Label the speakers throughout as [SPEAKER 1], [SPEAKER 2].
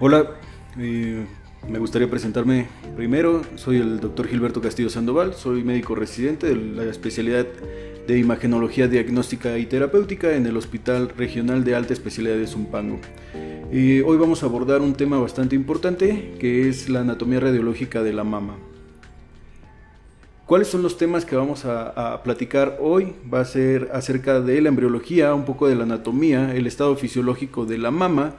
[SPEAKER 1] Hola, me gustaría presentarme primero. Soy el doctor Gilberto Castillo Sandoval, soy médico residente de la especialidad de Imagenología Diagnóstica y Terapéutica en el Hospital Regional de Alta Especialidad de Zumpango. Hoy vamos a abordar un tema bastante importante, que es la anatomía radiológica de la mama. ¿Cuáles son los temas que vamos a platicar hoy? Va a ser acerca de la embriología, un poco de la anatomía, el estado fisiológico de la mama,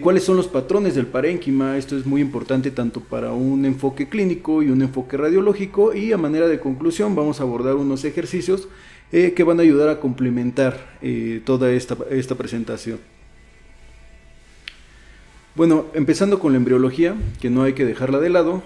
[SPEAKER 1] cuáles son los patrones del parénquima. Esto es muy importante tanto para un enfoque clínico y un enfoque radiológico, y a manera de conclusión vamos a abordar unos ejercicios que van a ayudar a complementar toda esta presentación. Bueno, empezando con la embriología, que no hay que dejarla de lado,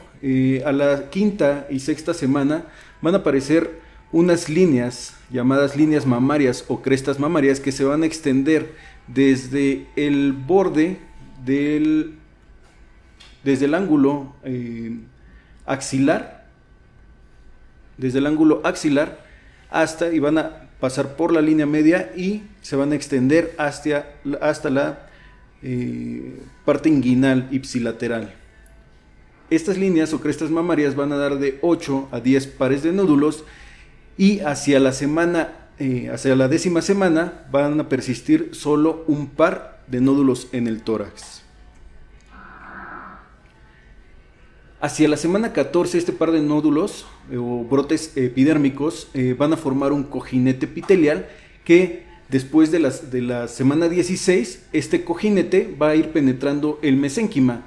[SPEAKER 1] a la quinta y sexta semana van a aparecer unas líneas llamadas líneas mamarias o crestas mamarias que se van a extender desde el borde desde el ángulo axilar, hasta, y van a pasar por la línea media y se van a extender hasta la parte inguinal ipsilateral. Estas líneas o crestas mamarias van a dar de 8 a 10 pares de nódulos, y hacia la 10ª semana van a persistir solo un par de nódulos en el tórax. Hacia la semana 14, este par de nódulos o brotes epidérmicos van a formar un cojinete epitelial que después de la semana 16, este cojinete va a ir penetrando el mesénquima.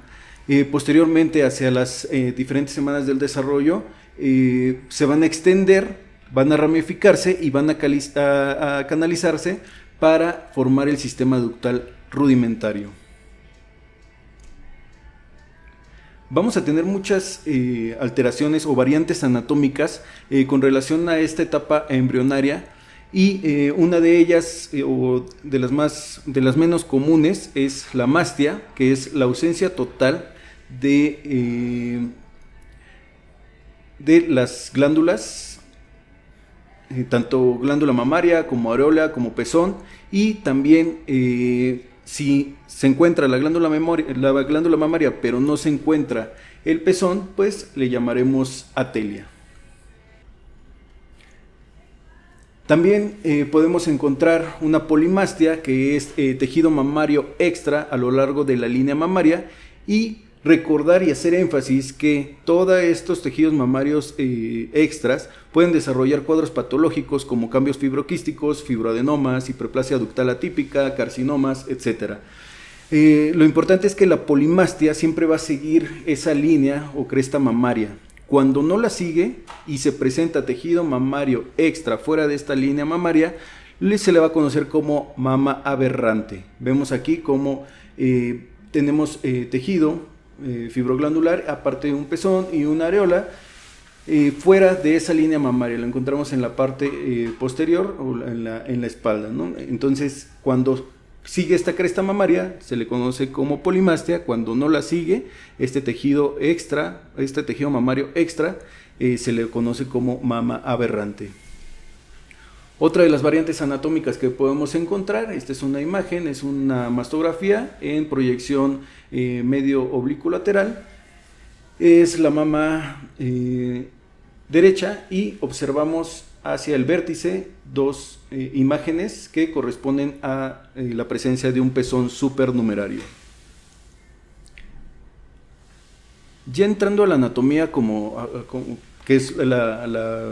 [SPEAKER 1] Posteriormente, hacia las diferentes semanas del desarrollo, se van a extender, van a ramificarse y van a canalizarse para formar el sistema ductal rudimentario. Vamos a tener muchas alteraciones o variantes anatómicas con relación a esta etapa embrionaria, y una de ellas, o de las menos comunes, es la mastia, que es la ausencia total de las glándulas, tanto glándula mamaria como areola como pezón, y también si se encuentra la glándula mamaria pero no se encuentra el pezón, pues le llamaremos atelia. También podemos encontrar una polimastia, que es tejido mamario extra a lo largo de la línea mamaria, y recordar y hacer énfasis que todos estos tejidos mamarios extras pueden desarrollar cuadros patológicos como cambios fibroquísticos, fibroadenomas, hiperplasia ductal atípica, carcinomas, etc. Lo importante es que la polimastia siempre va a seguir esa línea o cresta mamaria. Cuando no la sigue y se presenta tejido mamario extra fuera de esta línea mamaria, se le va a conocer como mama aberrante. Vemos aquí como tenemos tejido fibroglandular, aparte de un pezón y una areola, fuera de esa línea mamaria. Lo encontramos en la parte posterior o en la espalda, ¿no? Entonces, cuando sigue esta cresta mamaria, se le conoce como polimastia. Cuando no la sigue, este tejido mamario extra, se le conoce como mama aberrante. Otra de las variantes anatómicas que podemos encontrar, esta es una imagen, es una mastografía en proyección medio oblicuo lateral, es la mama derecha, y observamos hacia el vértice dos imágenes que corresponden a la presencia de un pezón supernumerario. Ya entrando a la anatomía, que es la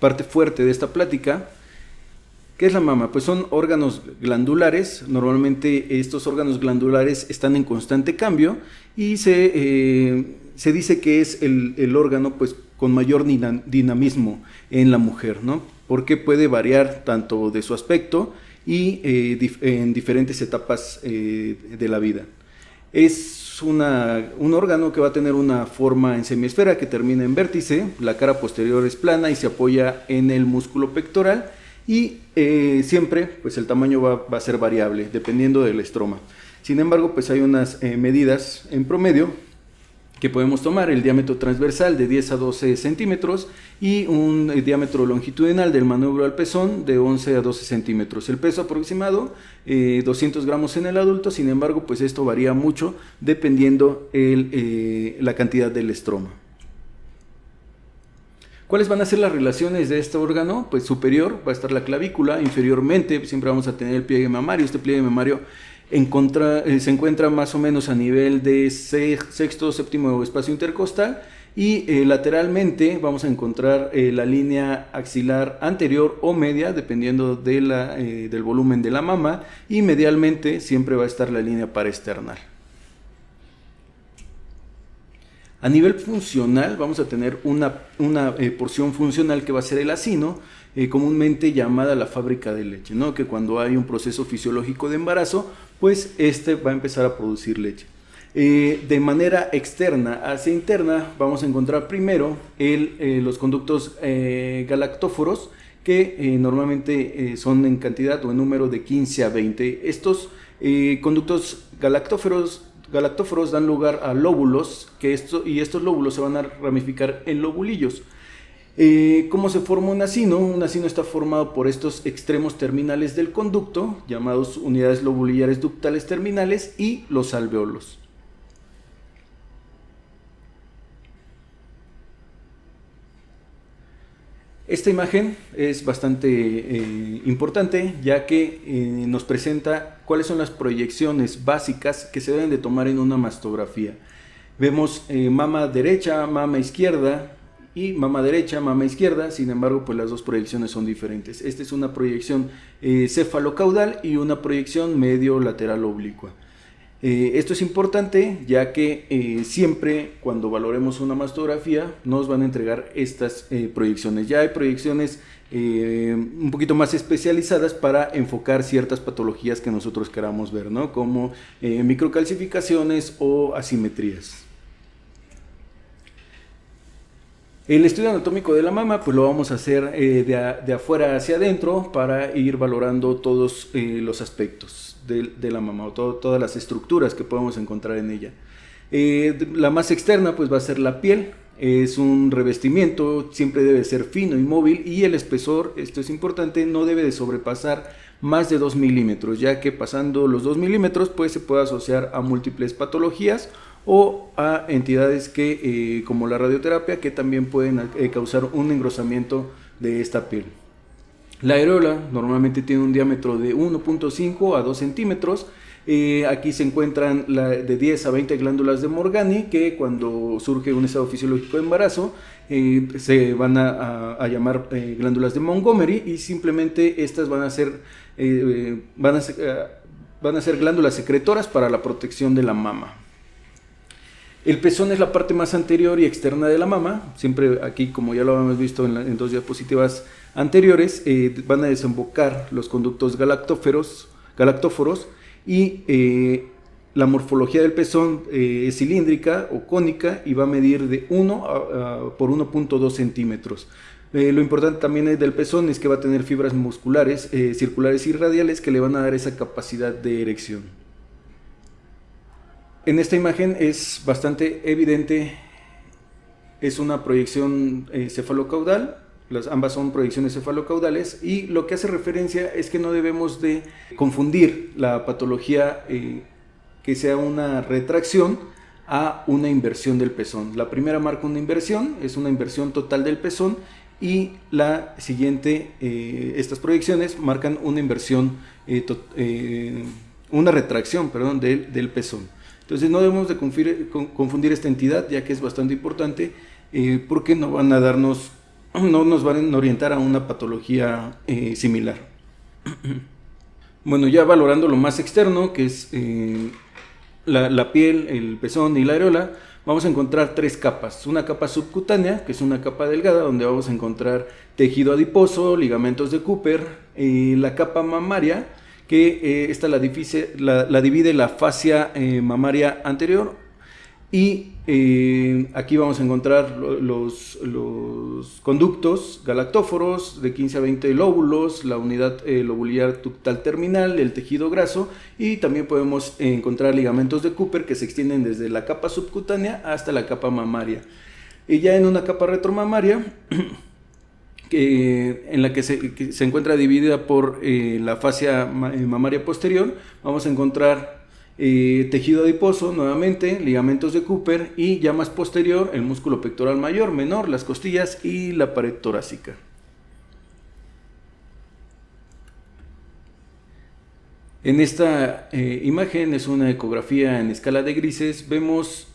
[SPEAKER 1] parte fuerte de esta plática, ¿qué es la mama? Pues son órganos glandulares. Normalmente estos órganos glandulares están en constante cambio, y se dice que es el órgano pues con mayor dinamismo en la mujer, ¿no? Porque puede variar tanto de su aspecto y en diferentes etapas de la vida. Es un órgano que va a tener una forma en semiesfera que termina en vértice. La cara posterior es plana y se apoya en el músculo pectoral, y siempre pues el tamaño va a ser variable dependiendo del estroma. Sin embargo, pues hay unas medidas en promedio que podemos tomar el diámetro transversal de 10 a 12 centímetros y un diámetro longitudinal del manubrio al pezón de 11 a 12 centímetros. El peso aproximado, 200 gramos en el adulto, sin embargo, pues esto varía mucho dependiendo la cantidad del estroma. ¿Cuáles van a ser las relaciones de este órgano? Pues superior va a estar la clavícula, inferiormente siempre vamos a tener el pliegue mamario. Este pliegue mamario se encuentra más o menos a nivel de sexto, séptimo espacio intercostal, y lateralmente vamos a encontrar la línea axilar anterior o media, dependiendo del volumen de la mama, y medialmente siempre va a estar la línea paraesternal. A nivel funcional vamos a tener una porción funcional que va a ser el acino, comúnmente llamada la fábrica de leche, ¿no? Que cuando hay un proceso fisiológico de embarazo, pues este va a empezar a producir leche. De manera externa hacia interna vamos a encontrar primero los conductos galactóforos, que normalmente son en cantidad o en número de 15 a 20. Estos conductos galactóforos dan lugar a lóbulos, y estos lóbulos se van a ramificar en lobulillos. ¿Cómo se forma un acino? Un acino está formado por estos extremos terminales del conducto, llamados unidades lobulillares ductales terminales, y los alveolos. Esta imagen es bastante importante, ya que nos presenta cuáles son las proyecciones básicas que se deben de tomar en una mastografía. Vemos mama derecha, mama izquierda, y mama derecha, mama izquierda. Sin embargo, pues las dos proyecciones son diferentes. Esta es una proyección cefalocaudal y una proyección medio-lateral oblicua. Esto es importante, ya que siempre cuando valoremos una mastografía nos van a entregar estas proyecciones. Ya hay proyecciones un poquito más especializadas para enfocar ciertas patologías que nosotros queramos ver, ¿no? Como microcalcificaciones o asimetrías. El estudio anatómico de la mama pues lo vamos a hacer de afuera hacia adentro, para ir valorando todos los aspectos de la mama, o todas las estructuras que podemos encontrar en ella. La más externa pues va a ser la piel. Es un revestimiento, siempre debe ser fino y móvil, y el espesor, esto es importante, no debe de sobrepasar más de 2 milímetros, ya que pasando los 2 milímetros pues se puede asociar a múltiples patologías o a entidades como la radioterapia, que también pueden causar un engrosamiento de esta piel. La areola normalmente tiene un diámetro de 1.5 a 2 centímetros. Aquí se encuentran de 10 a 20 glándulas de Morgani, que cuando surge un estado fisiológico de embarazo se van a llamar glándulas de Montgomery, y simplemente estas van a ser glándulas secretoras para la protección de la mama. El pezón es la parte más anterior y externa de la mama. Siempre aquí, como ya lo habíamos visto en dos diapositivas anteriores, van a desembocar los conductos galactóforos, y la morfología del pezón es cilíndrica o cónica, y va a medir de 1 por 1.2 centímetros. Lo importante también del pezón es que va a tener fibras musculares, circulares y radiales, que le van a dar esa capacidad de erección. En esta imagen es bastante evidente, es una proyección cefalocaudal. Ambas son proyecciones cefalocaudales, y lo que hace referencia es que no debemos de confundir la patología que sea una retracción a una inversión del pezón. La primera marca una inversión, es una inversión total del pezón, y la siguiente, estas proyecciones marcan una inversión, una retracción, perdón, del pezón. Entonces no debemos de confundir esta entidad, ya que es bastante importante, porque no van a darnos, no nos van a orientar a una patología similar. Bueno, ya valorando lo más externo, que es la piel, el pezón y la areola, vamos a encontrar tres capas. Una capa subcutánea, que es una capa delgada, donde vamos a encontrar tejido adiposo, ligamentos de Cooper. La capa mamaria, que esta la divide la fascia mamaria anterior, Y aquí vamos a encontrar los conductos galactóforos de 15 a 20 lóbulos, la unidad lobular ductal terminal, el tejido graso, y también podemos encontrar ligamentos de Cooper que se extienden desde la capa subcutánea hasta la capa mamaria. Y ya en una capa retromamaria, en la que se encuentra dividida por la fascia mamaria posterior, vamos a encontrar tejido adiposo, nuevamente, ligamentos de Cooper, y ya más posterior el músculo pectoral mayor, menor, las costillas y la pared torácica. En esta imagen es una ecografía en escala de grises. Vemos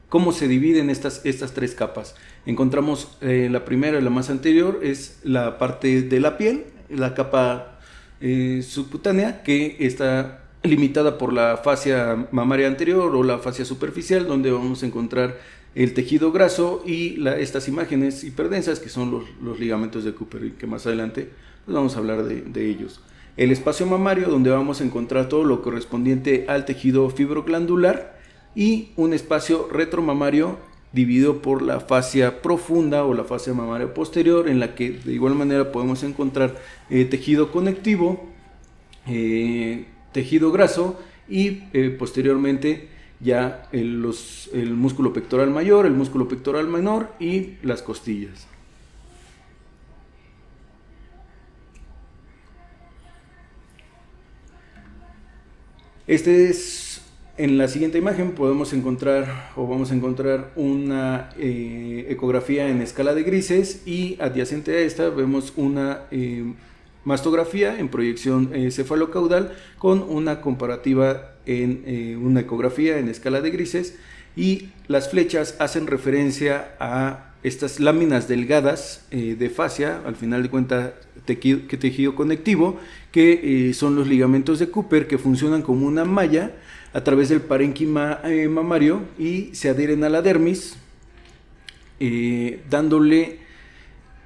[SPEAKER 1] cómo se dividen estas tres capas. Encontramos la primera, la más anterior, es la parte de la piel, la capa subcutánea, que está limitada por la fascia mamaria anterior o la fascia superficial, donde vamos a encontrar el tejido graso y estas imágenes hiperdensas, que son los ligamentos de Cooper, y que más adelante pues vamos a hablar de ellos. El espacio mamario, donde vamos a encontrar todo lo correspondiente al tejido fibroglandular, y un espacio retromamario dividido por la fascia profunda o la fascia mamaria posterior, en la que de igual manera podemos encontrar tejido conectivo, tejido graso y posteriormente ya el músculo pectoral mayor, el músculo pectoral menor y las costillas. En la siguiente imagen podemos encontrar, o vamos a encontrar, una ecografía en escala de grises, y adyacente a esta vemos una mastografía en proyección cefalocaudal con una comparativa en una ecografía en escala de grises, y las flechas hacen referencia a estas láminas delgadas de fascia, al final de cuentas tejido conectivo, que son los ligamentos de Cooper, que funcionan como una malla a través del parénquima mamario y se adhieren a la dermis, dándole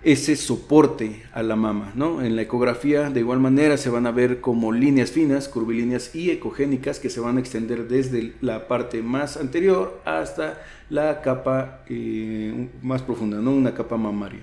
[SPEAKER 1] ese soporte a la mama, ¿no? En la ecografía de igual manera se van a ver como líneas finas, curvilíneas y ecogénicas, que se van a extender desde la parte más anterior hasta la capa más profunda, ¿no? Una capa mamaria.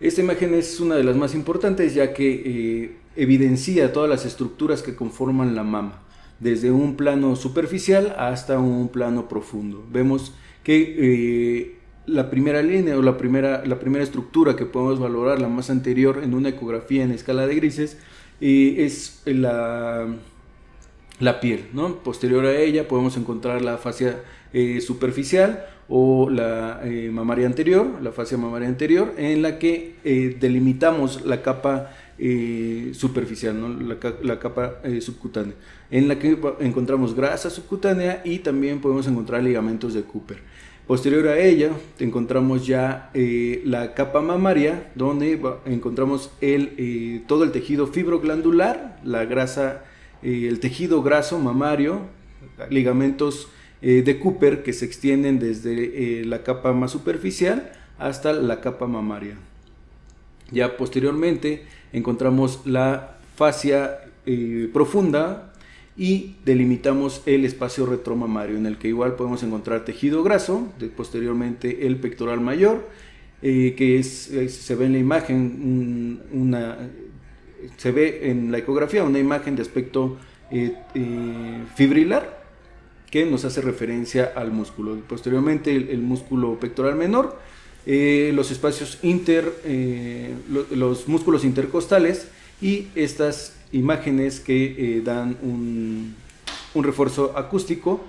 [SPEAKER 1] Esta imagen es una de las más importantes, ya que evidencia todas las estructuras que conforman la mama, desde un plano superficial hasta un plano profundo. Vemos que la primera línea o la primera estructura que podemos valorar, la más anterior en una ecografía en escala de grises, es la piel, ¿no? Posterior a ella podemos encontrar la fascia superficial o la mamaria anterior, la fascia mamaria anterior, en la que delimitamos la capa superficial, ¿no? la capa subcutánea, en la que encontramos grasa subcutánea, y también podemos encontrar ligamentos de Cooper. Posterior a ella encontramos ya la capa mamaria, donde encontramos todo el tejido fibroglandular, la grasa, el tejido graso mamario, ligamentos de Cooper que se extienden desde la capa más superficial hasta la capa mamaria. Ya posteriormente encontramos la fascia profunda y delimitamos el espacio retromamario, en el que igual podemos encontrar tejido graso, posteriormente el pectoral mayor, que se ve en la imagen, se ve en la ecografía una imagen de aspecto fibrilar, que nos hace referencia al músculo. Posteriormente el músculo pectoral menor, los espacios los músculos intercostales, y estas imágenes que dan un refuerzo acústico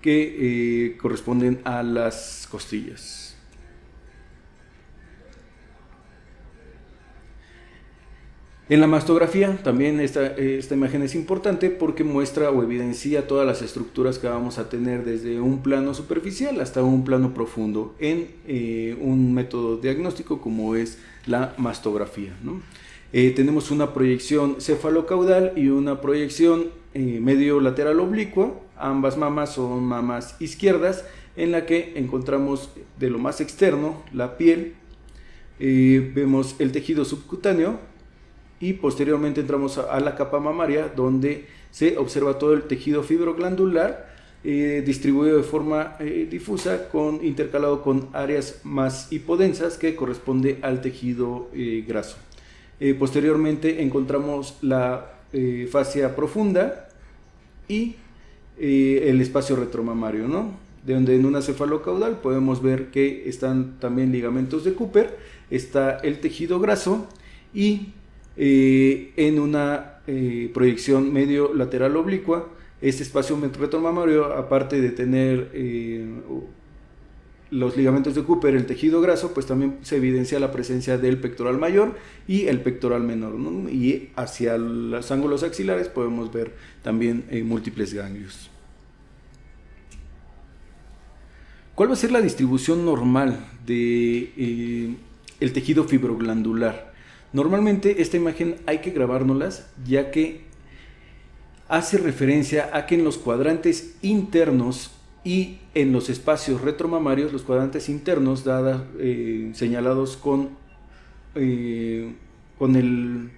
[SPEAKER 1] que corresponden a las costillas. En la mastografía también esta imagen es importante porque muestra o evidencia todas las estructuras que vamos a tener desde un plano superficial hasta un plano profundo en un método diagnóstico como es la mastografía, ¿no? Tenemos una proyección cefalocaudal y una proyección medio lateral oblicua. Ambas mamas son mamas izquierdas, en la que encontramos de lo más externo la piel, vemos el tejido subcutáneo, y posteriormente entramos a la capa mamaria, donde se observa todo el tejido fibroglandular distribuido de forma difusa, intercalado con áreas más hipodensas que corresponde al tejido graso. Posteriormente encontramos la fascia profunda y el espacio retromamario, ¿no? De donde en una cefalocaudal podemos ver que están también ligamentos de Cooper, está el tejido graso y en una proyección medio lateral oblicua, este espacio retromamario, aparte de tener los ligamentos de Cooper, el tejido graso, pues también se evidencia la presencia del pectoral mayor y el pectoral menor, ¿no? Y hacia los ángulos axilares podemos ver también múltiples ganglios. ¿Cuál va a ser la distribución normal de el tejido fibroglandular? Normalmente esta imagen hay que grabárnoslas, ya que hace referencia a que en los cuadrantes internos y en los espacios retromamarios, los cuadrantes internos señalados con el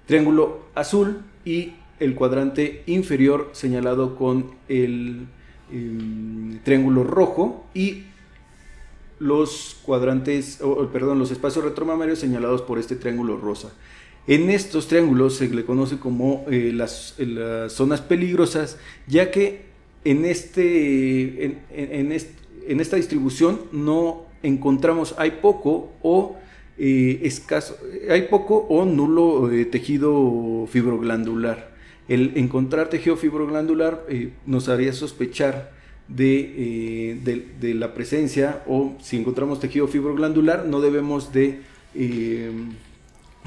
[SPEAKER 1] triángulo azul, y el cuadrante inferior señalado con el triángulo rojo, y los los espacios retromamarios señalados por este triángulo rosa. En estos triángulos se le conoce como las zonas peligrosas, ya que en esta distribución no encontramos, hay poco o nulo tejido fibroglandular. El encontrar tejido fibroglandular nos haría sospechar de la presencia, o si encontramos tejido fibroglandular no debemos de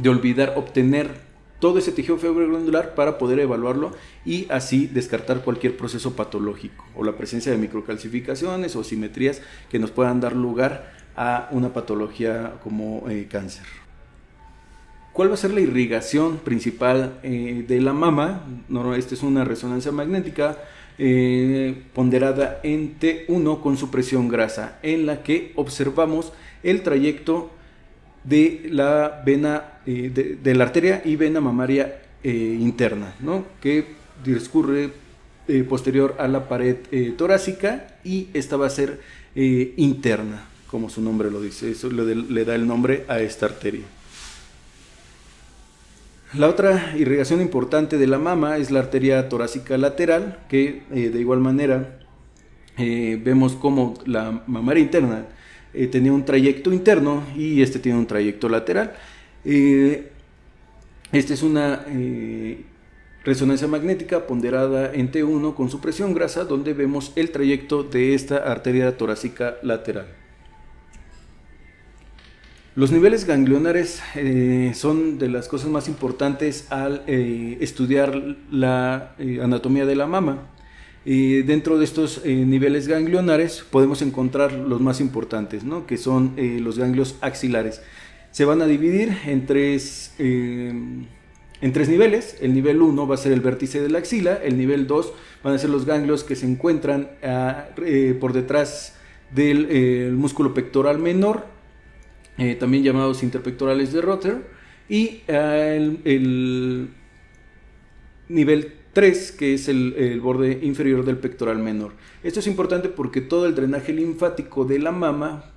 [SPEAKER 1] olvidar obtener todo ese tejido fibroglandular para poder evaluarlo y así descartar cualquier proceso patológico o la presencia de microcalcificaciones o simetrías que nos puedan dar lugar a una patología como cáncer. ¿Cuál va a ser la irrigación principal de la mama? Esta es una resonancia magnética ponderada en T1 con supresión grasa, en la que observamos el trayecto de la vena, de la arteria y vena mamaria interna, ¿no? Que discurre posterior a la pared torácica, y esta va a ser interna, como su nombre lo dice. Eso le da el nombre a esta arteria. La otra irrigación importante de la mama es la arteria torácica lateral, que de igual manera vemos como la mamaria interna tenía un trayecto interno y este tiene un trayecto lateral. Esta es una resonancia magnética ponderada en T1 con supresión grasa, donde vemos el trayecto de esta arteria torácica lateral. Los niveles ganglionares son de las cosas más importantes al estudiar la anatomía de la mama. Dentro de estos niveles ganglionares podemos encontrar los más importantes, ¿no? Que son los ganglios axilares. Se van a dividir en tres niveles. El nivel 1 va a ser el vértice de la axila, el nivel 2 van a ser los ganglios que se encuentran por detrás del músculo pectoral menor, también llamados interpectorales de Rotter, y el nivel 3, que es el borde inferior del pectoral menor. Esto es importante porque todo el drenaje linfático de la mama,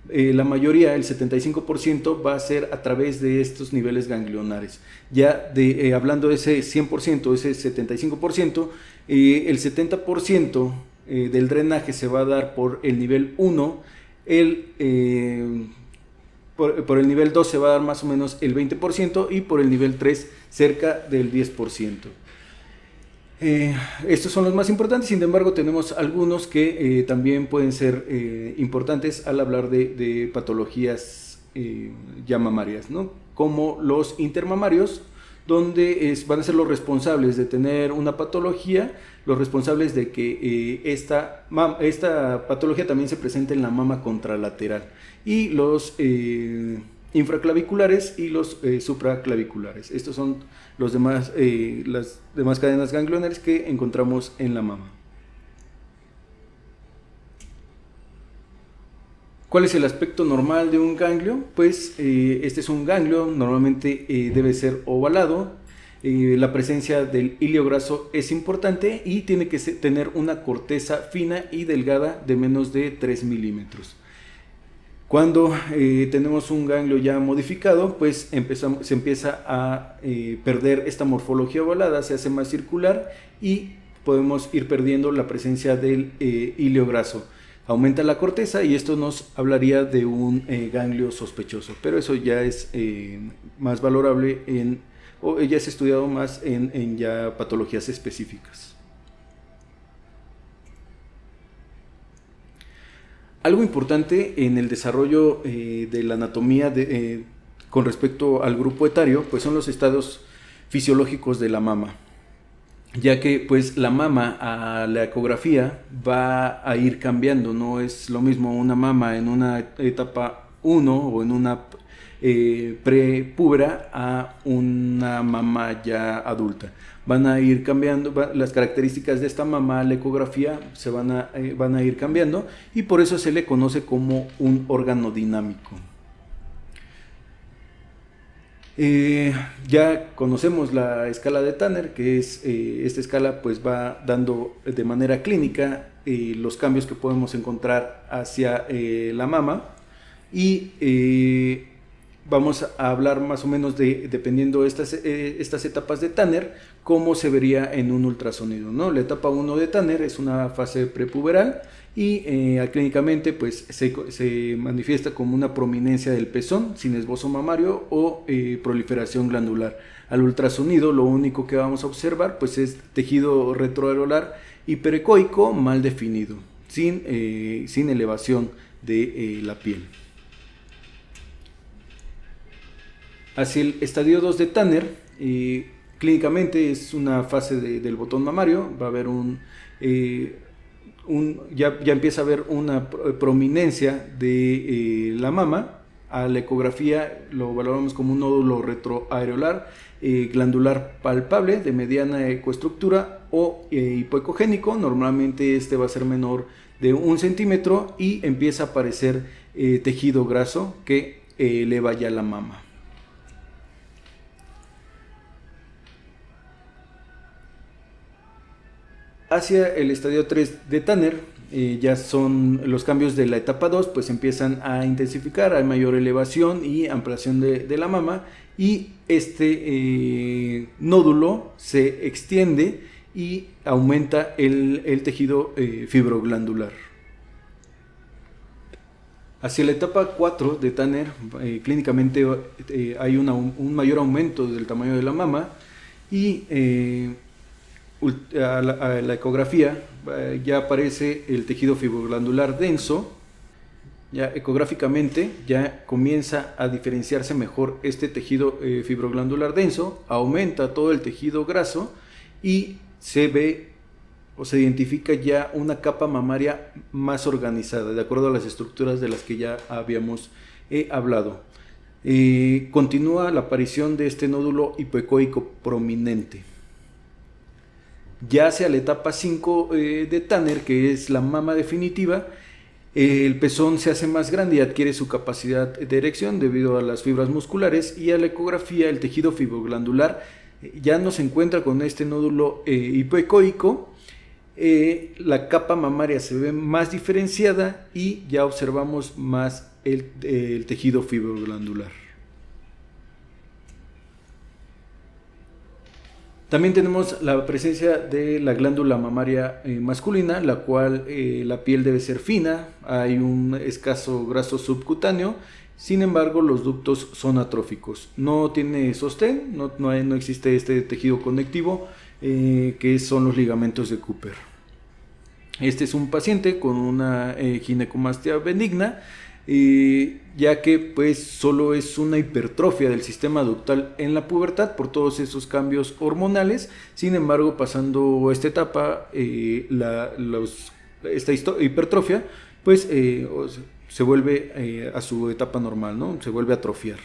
[SPEAKER 1] la mayoría, el 75%, va a ser a través de estos niveles ganglionares. Ya hablando de ese 100%, ese 75%, el 70% del drenaje se va a dar por el nivel 1, por el nivel 2 se va a dar más o menos el 20% y por el nivel 3 cerca del 10%. Estos son los más importantes. Sin embargo, tenemos algunos que también pueden ser importantes al hablar de patologías ya mamarias, ¿no? Como los intermamarios, donde van a ser los responsables de tener una patología, los responsables de que esta patología también se presente en la mama contralateral, y los infraclaviculares y los supraclaviculares. Estos son las demás cadenas ganglionares que encontramos en la mama. ¿Cuál es el aspecto normal de un ganglio? Pues este es un ganglio, normalmente debe ser ovalado. La presencia del hilo graso es importante y tiene que tener una corteza fina y delgada de menos de 3 milímetros. Cuando tenemos un ganglio ya modificado, pues se empieza a perder esta morfología ovalada, se hace más circular y podemos ir perdiendo la presencia del hilo graso. Aumenta la corteza y esto nos hablaría de un ganglio sospechoso, pero eso ya es más valorable o ya es estudiado más en ya patologías específicas. Algo importante en el desarrollo de la anatomía con respecto al grupo etario, pues son los estados fisiológicos de la mama, ya que pues la mama a la ecografía va a ir cambiando, no es lo mismo una mama en una etapa 1 o en una prepúbera a una mama ya adulta. Van a ir cambiando, las características de esta mama a la ecografía van a ir cambiando y por eso se le conoce como un órgano dinámico. Ya conocemos la escala de Tanner, que es esta escala pues va dando de manera clínica los cambios que podemos encontrar hacia la mama y vamos a hablar más o menos dependiendo estas etapas de Tanner, cómo se vería en un ultrasonido, ¿no? La etapa 1 de Tanner es una fase prepuberal y clínicamente pues se manifiesta como una prominencia del pezón sin esbozo mamario o proliferación glandular. Al ultrasonido lo único que vamos a observar pues es tejido retroareolar hiperecoico mal definido, sin elevación de la piel. Hacia el estadio 2 de Tanner, clínicamente es una fase del botón mamario, va a haber ya empieza a haber una prominencia de la mama. A la ecografía lo valoramos como un nódulo retroareolar glandular palpable de mediana ecoestructura o hipoecogénico. Normalmente este va a ser menor de 1 centímetro y empieza a aparecer tejido graso que eleva ya la mama. Hacia el estadio 3 de Tanner, ya son los cambios de la etapa 2, pues empiezan a intensificar, hay mayor elevación y ampliación de la mama y este nódulo se extiende y aumenta el tejido fibroglandular. Hacia la etapa 4 de Tanner, clínicamente hay un mayor aumento del tamaño de la mama y a la ecografía ya aparece el tejido fibroglandular denso. Ya ecográficamente ya comienza a diferenciarse mejor este tejido fibroglandular denso, aumenta todo el tejido graso y se ve o se identifica ya una capa mamaria más organizada, de acuerdo a las estructuras de las que ya habíamos hablado. Continúa la aparición de este nódulo hipoecoico prominente. Ya hacia la etapa 5 de Tanner, que es la mama definitiva, el pezón se hace más grande y adquiere su capacidad de erección debido a las fibras musculares, y a la ecografía el tejido fibroglandular ya no se encuentra con este nódulo hipoecoico. La capa mamaria se ve más diferenciada y ya observamos más el tejido fibroglandular. También tenemos la presencia de la glándula mamaria masculina, la cual la piel debe ser fina, hay un escaso graso subcutáneo, sin embargo los ductos son atróficos, no tiene sostén, no existe este tejido conectivo que son los ligamentos de Cooper. Este es un paciente con una ginecomastia benigna, ya que pues solo es una hipertrofia del sistema ductal en la pubertad por todos esos cambios hormonales. Sin embargo, pasando esta etapa, esta hipertrofia pues se vuelve a su etapa normal, ¿no? Se vuelve a atrofiar.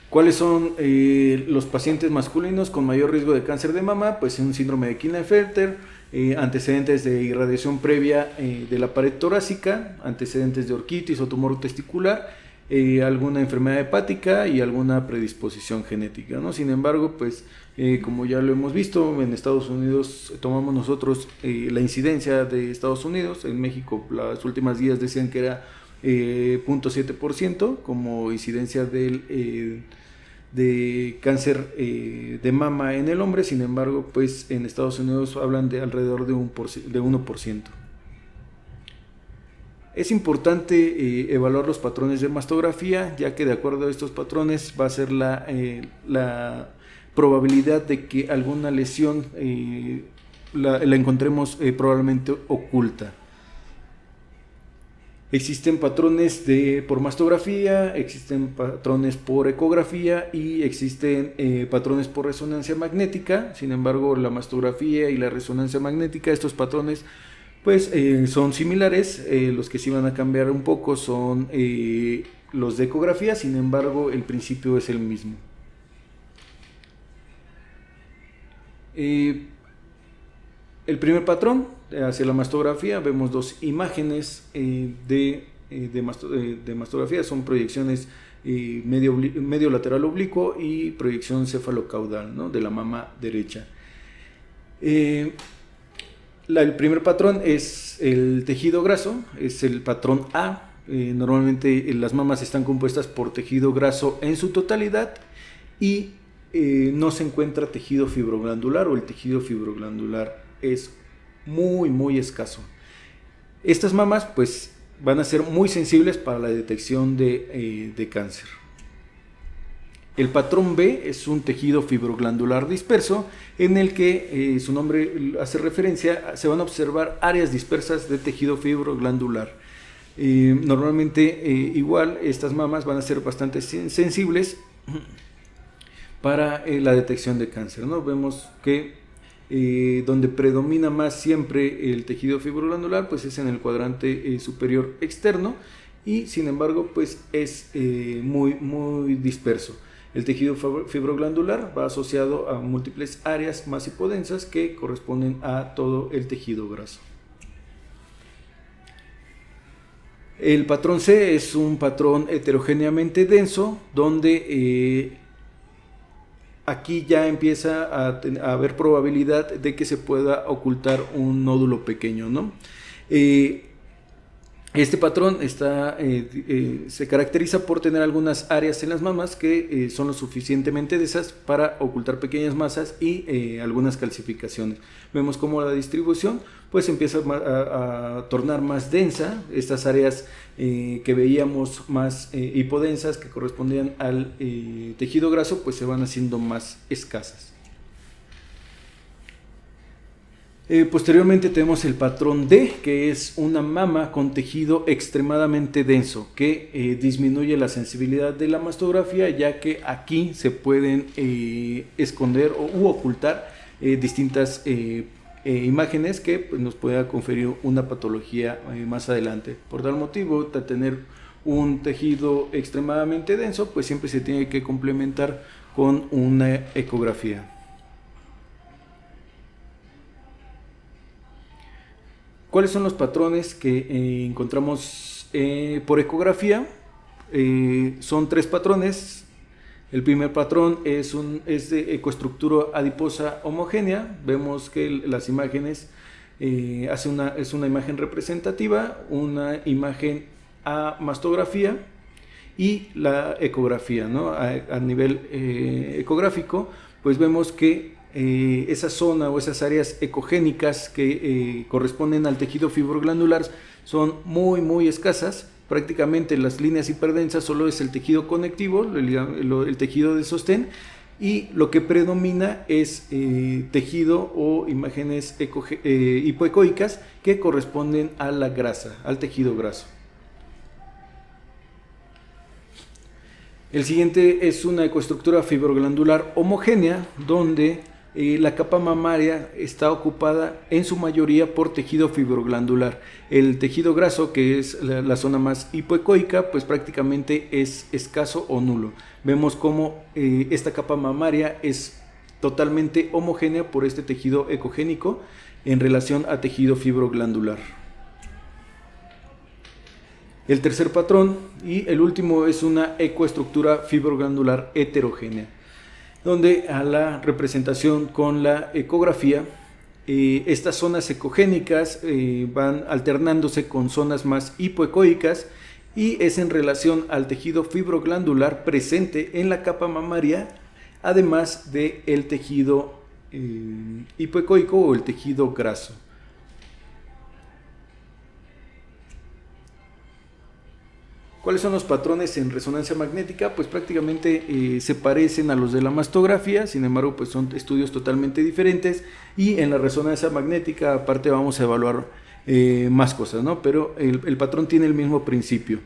[SPEAKER 1] ¿Cuáles son los pacientes masculinos con mayor riesgo de cáncer de mama? Pues un síndrome de Klinefelter, antecedentes de irradiación previa de la pared torácica, antecedentes de orquitis o tumor testicular, alguna enfermedad hepática y alguna predisposición genética, ¿no? Sin embargo, pues como ya lo hemos visto, en Estados Unidos tomamos nosotros la incidencia de Estados Unidos. En México las últimas guías decían que era 0.7% como incidencia de cáncer de mama en el hombre. Sin embargo, pues en Estados Unidos hablan de alrededor de 1%. Es importante evaluar los patrones de mastografía, ya que de acuerdo a estos patrones va a ser la probabilidad de que alguna lesión la encontremos probablemente oculta. Existen patrones por mastografía, existen patrones por ecografía y existen patrones por resonancia magnética. Sin embargo, la mastografía y la resonancia magnética, estos patrones pues son similares. Los que sí van a cambiar un poco son los de ecografía. Sin embargo, el principio es el mismo. El primer patrón, hacia la mastografía, vemos dos imágenes de mastografía. Son proyecciones medio lateral oblicuo y proyección cefalocaudal, ¿no?, de la mama derecha. El primer patrón es el tejido graso, es el patrón A. Normalmente las mamas están compuestas por tejido graso en su totalidad y no se encuentra tejido fibroglandular, o el tejido fibroglandular es muy escaso. Estas mamas pues van a ser muy sensibles para la detección de cáncer. El patrón B es un tejido fibroglandular disperso, en el que su nombre hace referencia, se van a observar áreas dispersas de tejido fibroglandular. Normalmente igual estas mamas van a ser bastante sensibles para la detección de cáncer, ¿no? Vemos que donde predomina más siempre el tejido fibroglandular pues es en el cuadrante superior externo, y sin embargo pues es muy disperso. El tejido fibroglandular va asociado a múltiples áreas más hipodensas que corresponden a todo el tejido graso. El patrón C es un patrón heterogéneamente denso, donde aquí ya empieza a haber probabilidad de que se pueda ocultar un nódulo pequeño, ¿no? Este patrón se caracteriza por tener algunas áreas en las mamas que son lo suficientemente densas para ocultar pequeñas masas y algunas calcificaciones. Vemos cómo la distribución pues empieza a tornar más densa. Estas áreas que veíamos más hipodensas, que correspondían al tejido graso, pues se van haciendo más escasas. Posteriormente tenemos el patrón D, que es una mama con tejido extremadamente denso, que disminuye la sensibilidad de la mastografía, ya que aquí se pueden esconder u ocultar distintas imágenes que pues, nos pueda conferir una patología más adelante. Por tal motivo, al tener un tejido extremadamente denso, pues siempre se tiene que complementar con una ecografía. ¿Cuáles son los patrones que encontramos por ecografía? Son tres patrones. El primer patrón es de ecoestructura adiposa homogénea. Vemos que las imágenes es una imagen representativa, una imagen a mastografía y la ecografía, ¿no? A nivel ecográfico, pues vemos que esa zona o esas áreas ecogénicas que corresponden al tejido fibroglandular son muy escasas. Prácticamente las líneas hiperdensas solo es el tejido conectivo, el tejido de sostén, y lo que predomina es tejido o imágenes hipoecoicas que corresponden a la grasa, al tejido graso. El siguiente es una ecoestructura fibroglandular homogénea, donde la capa mamaria está ocupada en su mayoría por tejido fibroglandular. El tejido graso, que es la zona más hipoecoica, pues prácticamente es escaso o nulo. Vemos cómo esta capa mamaria es totalmente homogénea por este tejido ecogénico, en relación a tejido fibroglandular. El tercer patrón y el último es una ecoestructura fibroglandular heterogénea, donde a la representación con la ecografía, estas zonas ecogénicas van alternándose con zonas más hipoecoicas y es en relación al tejido fibroglandular presente en la capa mamaria, además del tejido hipoecoico o el tejido graso. ¿Cuáles son los patrones en resonancia magnética? Pues prácticamente se parecen a los de la mastografía, sin embargo pues son estudios totalmente diferentes, y en la resonancia magnética aparte vamos a evaluar más cosas, ¿no? Pero el patrón tiene el mismo principio.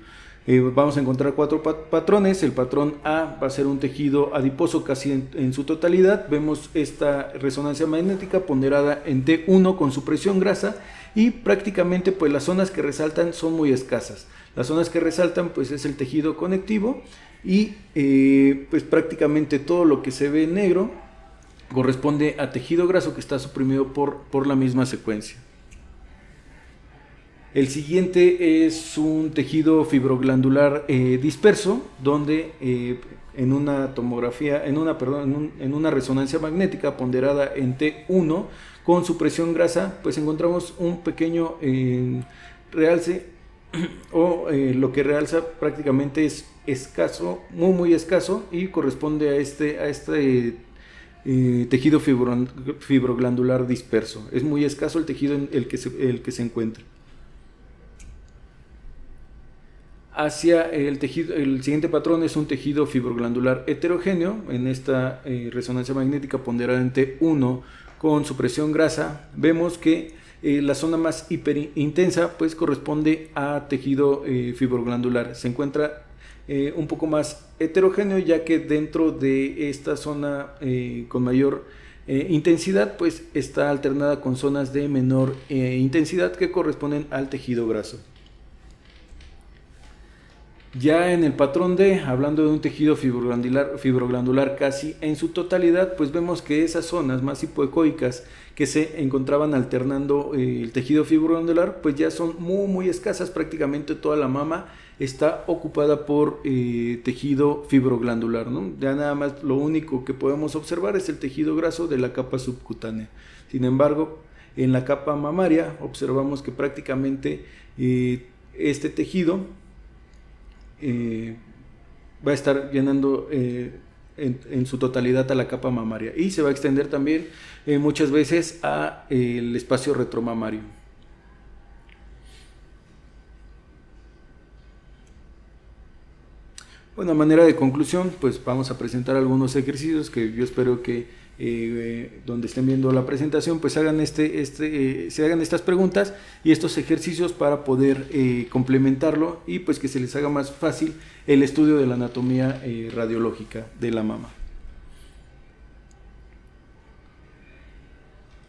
[SPEAKER 1] Vamos a encontrar 4 patrones. El patrón A va a ser un tejido adiposo casi en su totalidad. Vemos esta resonancia magnética ponderada en T1 con supresión grasa, y prácticamente pues las zonas que resaltan son muy escasas. Las zonas que resaltan pues es el tejido conectivo, y pues prácticamente todo lo que se ve en negro corresponde a tejido graso que está suprimido por la misma secuencia. El siguiente es un tejido fibroglandular disperso, donde en una tomografía, en una resonancia magnética ponderada en T1 con supresión grasa, pues encontramos un pequeño realce, o lo que realza prácticamente es escaso, muy escaso, y corresponde a este tejido fibroglandular disperso. Es muy escaso el tejido en el que se encuentra. Hacia el tejido, el siguiente patrón es un tejido fibroglandular heterogéneo. En esta resonancia magnética ponderada en T1 con supresión grasa, vemos que la zona más hiperintensa pues corresponde a tejido fibroglandular. Se encuentra un poco más heterogéneo, ya que dentro de esta zona con mayor intensidad pues está alternada con zonas de menor intensidad que corresponden al tejido graso. Ya en el patrón D, hablando de un tejido fibroglandular casi en su totalidad, pues vemos que esas zonas más hipoecoicas que se encontraban alternando el tejido fibroglandular, pues ya son muy escasas. Prácticamente toda la mama está ocupada por tejido fibroglandular, ¿no? Ya nada más lo único que podemos observar es el tejido graso de la capa subcutánea. Sin embargo, en la capa mamaria observamos que prácticamente este tejido va a estar llenando en su totalidad a la capa mamaria, y se va a extender también muchas veces a el espacio retromamario. Bueno, a manera de conclusión, pues vamos a presentar algunos ejercicios que yo espero que donde estén viendo la presentación pues hagan se hagan estas preguntas y estos ejercicios para poder complementarlo, y pues que se les haga más fácil el estudio de la anatomía radiológica de la mama.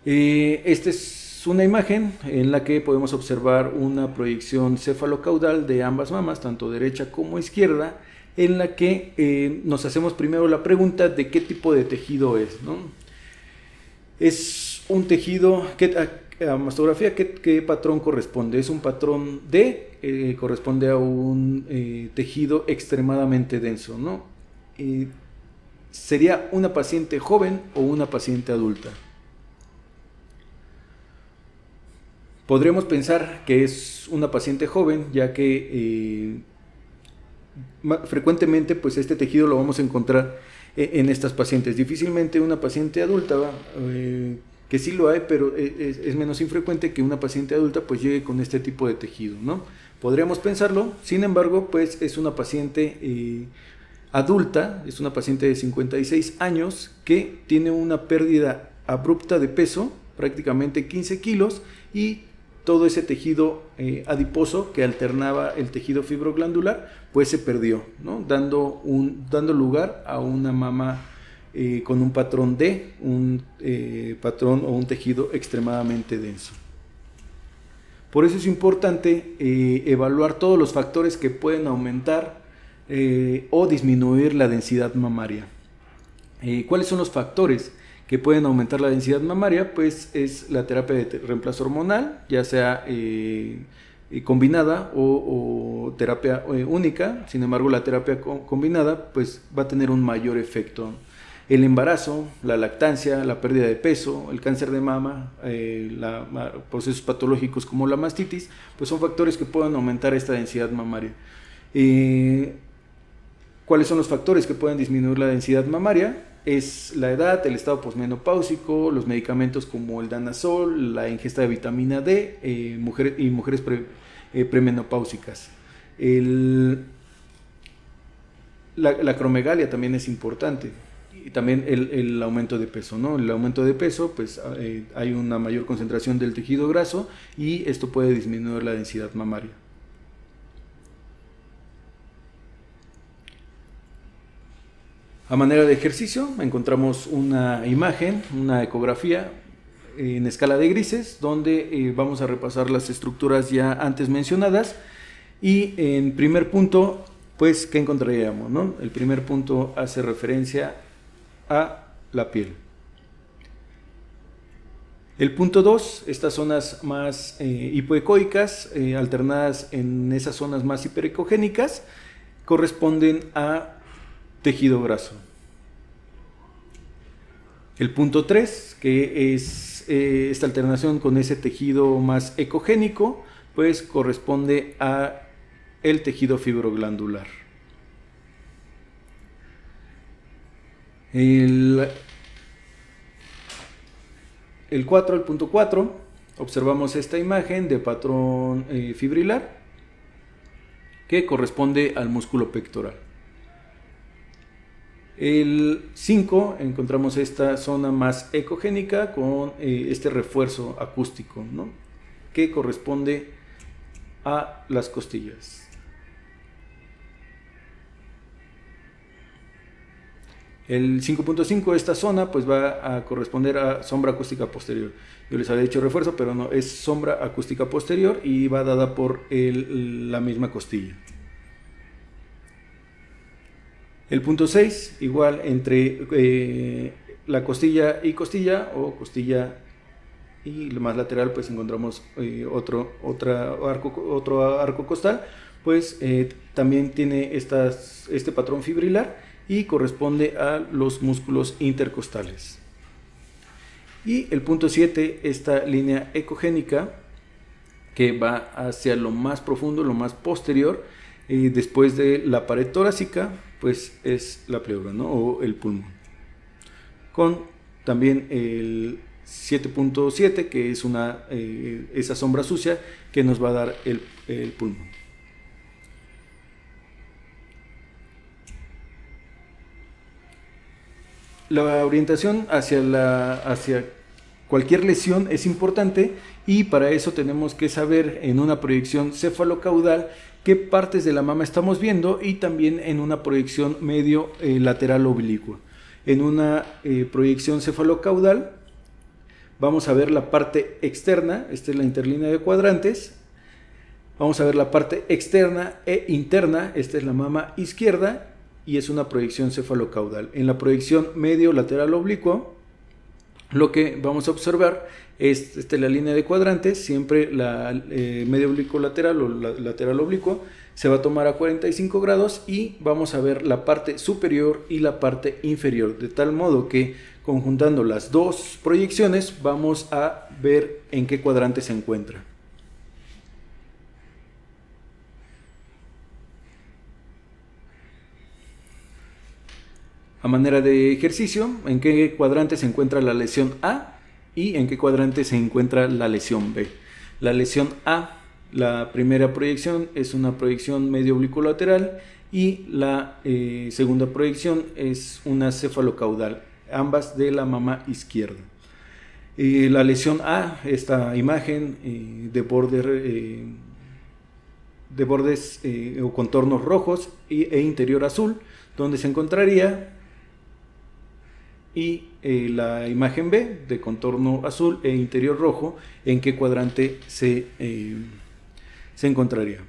[SPEAKER 1] Esta es una imagen en la que podemos observar una proyección cefalocaudal de ambas mamas, tanto derecha como izquierda, en la que nos hacemos primero la pregunta de qué tipo de tejido es, ¿no? Es un tejido, a mastografía, ¿qué patrón corresponde? Es un patrón D, corresponde a un tejido extremadamente denso, ¿no? ¿Sería una paciente joven o una paciente adulta? Podremos pensar que es una paciente joven, ya que frecuentemente pues este tejido lo vamos a encontrar en estas pacientes. Difícilmente una paciente adulta, que sí lo hay, pero es menos infrecuente que una paciente adulta pues llegue con este tipo de tejido, ¿no? Podríamos pensarlo. Sin embargo, pues es una paciente adulta, es una paciente de 56 años que tiene una pérdida abrupta de peso, prácticamente 15 kilos, y todo ese tejido adiposo que alternaba el tejido fibroglandular pues se perdió, ¿no? dando lugar a una mama con un patrón D, un patrón o un tejido extremadamente denso. Por eso es importante evaluar todos los factores que pueden aumentar o disminuir la densidad mamaria. ¿Cuáles son los factores que pueden aumentar la densidad mamaria, pues es la terapia de reemplazo hormonal, ya sea combinada o terapia única. Sin embargo, la terapia combinada pues va a tener un mayor efecto. El embarazo, la lactancia, la pérdida de peso, el cáncer de mama, procesos patológicos como la mastitis, pues son factores que pueden aumentar esta densidad mamaria. ¿Cuáles son los factores que pueden disminuir la densidad mamaria? Es la edad, el estado posmenopáusico, los medicamentos como el danazol, la ingesta de vitamina D y mujeres premenopáusicas. La acromegalia también es importante. Y también el aumento de peso, ¿no? El aumento de peso, pues hay una mayor concentración del tejido graso y esto puede disminuir la densidad mamaria. A manera de ejercicio encontramos una imagen, una ecografía en escala de grises, donde vamos a repasar las estructuras ya antes mencionadas. Y en primer punto, pues, ¿qué encontraríamos, no? El primer punto hace referencia a la piel. El punto 2, estas zonas más hipoecoicas, alternadas en esas zonas más hiperecogénicas, corresponden a tejido graso. El punto 3, que es esta alternación con ese tejido más ecogénico, pues corresponde a el tejido fibroglandular. El 4, el punto 4, observamos esta imagen de patrón fibrilar que corresponde al músculo pectoral. El 5, encontramos esta zona más ecogénica con este refuerzo acústico, ¿no? Que corresponde a las costillas. El 5.5, esta zona pues va a corresponder a sombra acústica posterior. Yo les había dicho refuerzo, pero no, es sombra acústica posterior y va dada por la misma costilla. El punto 6, igual entre la costilla y costilla, o costilla y lo más lateral, pues encontramos otro arco costal, pues también tiene este patrón fibrilar y corresponde a los músculos intercostales. Y el punto 7, esta línea ecogénica que va hacia lo más profundo, lo más posterior, después de la pared torácica, pues es la pleura, ¿no? O el pulmón. Con también el 7.7, que es esa sombra sucia que nos va a dar el pulmón. La orientación hacia cualquier lesión es importante, y para eso tenemos que saber en una proyección cefalocaudal qué partes de la mama estamos viendo, y también en una proyección medio lateral oblicua. En una proyección cefalocaudal vamos a ver la parte externa, esta es la interlínea de cuadrantes. Vamos a ver la parte externa e interna, esta es la mama izquierda y es una proyección cefalocaudal. En la proyección medio lateral oblicuo, lo que vamos a observar es la línea de cuadrantes. Siempre la medio oblicuo lateral o lateral oblicuo se va a tomar a 45 grados y vamos a ver la parte superior y la parte inferior, de tal modo que conjuntando las dos proyecciones vamos a ver en qué cuadrante se encuentra. A manera de ejercicio, en qué cuadrante se encuentra la lesión A y en qué cuadrante se encuentra la lesión B. La lesión A, la primera proyección es una proyección medio oblicuo lateral y la segunda proyección es una cefalocaudal, ambas de la mama izquierda. La lesión A, esta imagen de bordes o contornos rojos e interior azul, donde se encontraría, y la imagen B de contorno azul e interior rojo, en qué cuadrante se encontraría.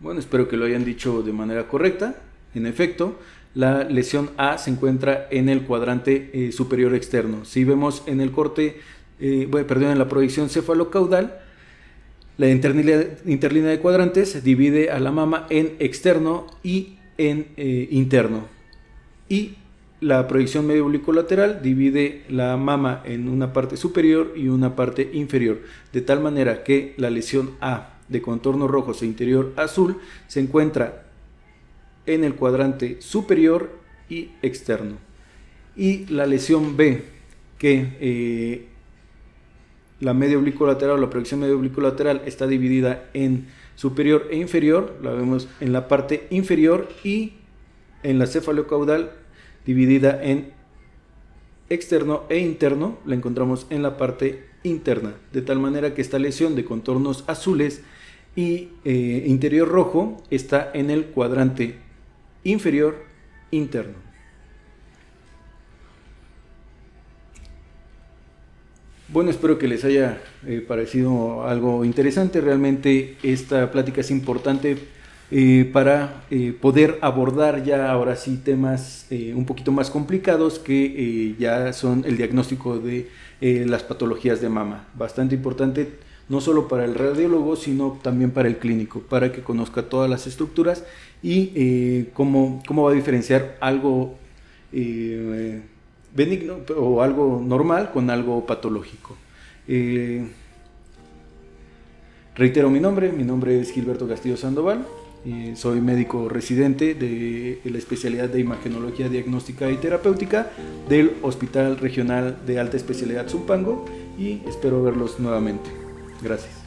[SPEAKER 1] Bueno, espero que lo hayan dicho de manera correcta. En efecto, la lesión A se encuentra en el cuadrante superior externo. Si vemos en el corte, en la proyección cefalocaudal, la interlínea de cuadrantes divide a la mama en externo y en interno. Y la proyección medio oblicuo lateral divide la mama en una parte superior y una parte inferior, de tal manera que la lesión A de contorno rojo e interior azul se encuentra en el cuadrante superior y externo. Y la lesión B, que la medio oblicuo lateral o la proyección medio oblicuo lateral está dividida en superior e inferior, la vemos en la parte inferior, y en la cefalocaudal dividida en externo e interno, la encontramos en la parte interna, de tal manera que esta lesión de contornos azules y interior rojo está en el cuadrante inferior interno. Bueno, espero que les haya parecido algo interesante. Realmente esta plática es importante para poder abordar ya ahora sí temas un poquito más complicados, que ya son el diagnóstico de las patologías de mama. Bastante importante, no solo para el radiólogo, sino también para el clínico, para que conozca todas las estructuras y cómo va a diferenciar algo benigno o algo normal con algo patológico. Reitero mi nombre es Gilberto Castillo Sandoval, soy médico residente de la especialidad de imagenología diagnóstica y terapéutica del Hospital Regional de Alta Especialidad Zumpango, y espero verlos nuevamente. Gracias.